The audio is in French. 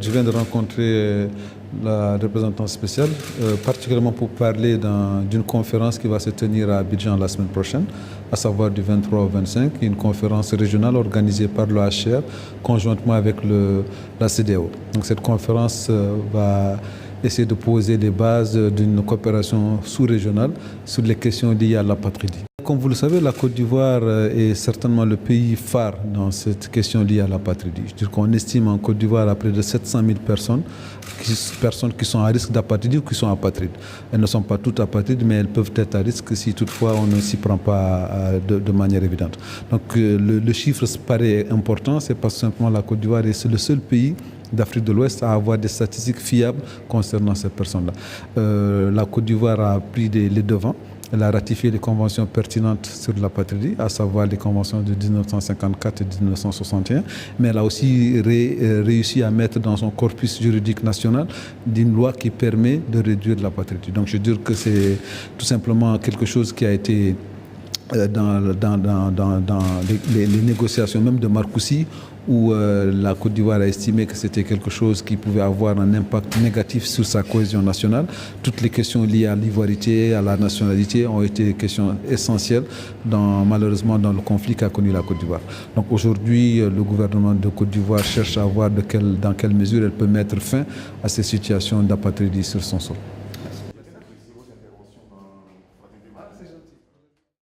Je viens de rencontrer la représentante spéciale, particulièrement pour parler d'une conférence qui va se tenir à Abidjan la semaine prochaine, à savoir du 23 au 25, une conférence régionale organisée par l'OHCR conjointement avec la CEDEAO. Donc cette conférence va essayer de poser les bases d'une coopération sous-régionale sur les questions liées à l'apatridie. Comme vous le savez, la Côte d'Ivoire est certainement le pays phare dans cette question liée à l'apatridie. Je veux dire qu'on estime en Côte d'Ivoire à près de 700 000 personnes qui sont à risque d'apatridie ou qui sont apatrides. Elles ne sont pas toutes apatrides, mais elles peuvent être à risque si toutefois on ne s'y prend pas de manière évidente. Donc le chiffre paraît important, c'est parce que simplement la Côte d'Ivoire est le seul pays d'Afrique de l'Ouest à avoir des statistiques fiables concernant ces personnes-là. La Côte d'Ivoire a pris les devants. Elle a ratifié les conventions pertinentes sur l'apatridie, à savoir les conventions de 1954 et 1961, mais elle a aussi réussi à mettre dans son corpus juridique national une loi qui permet de réduire l'apatridie. Donc je veux dire que c'est tout simplement quelque chose qui a été dans les négociations même de Marcoussis, où la Côte d'Ivoire a estimé que c'était quelque chose qui pouvait avoir un impact négatif sur sa cohésion nationale. Toutes les questions liées à l'ivoirité, à la nationalité ont été des questions essentielles, malheureusement, dans le conflit qu'a connu la Côte d'Ivoire. Donc aujourd'hui, le gouvernement de Côte d'Ivoire cherche à voir dans quelle mesure elle peut mettre fin à ces situations d'apatridie sur son sol.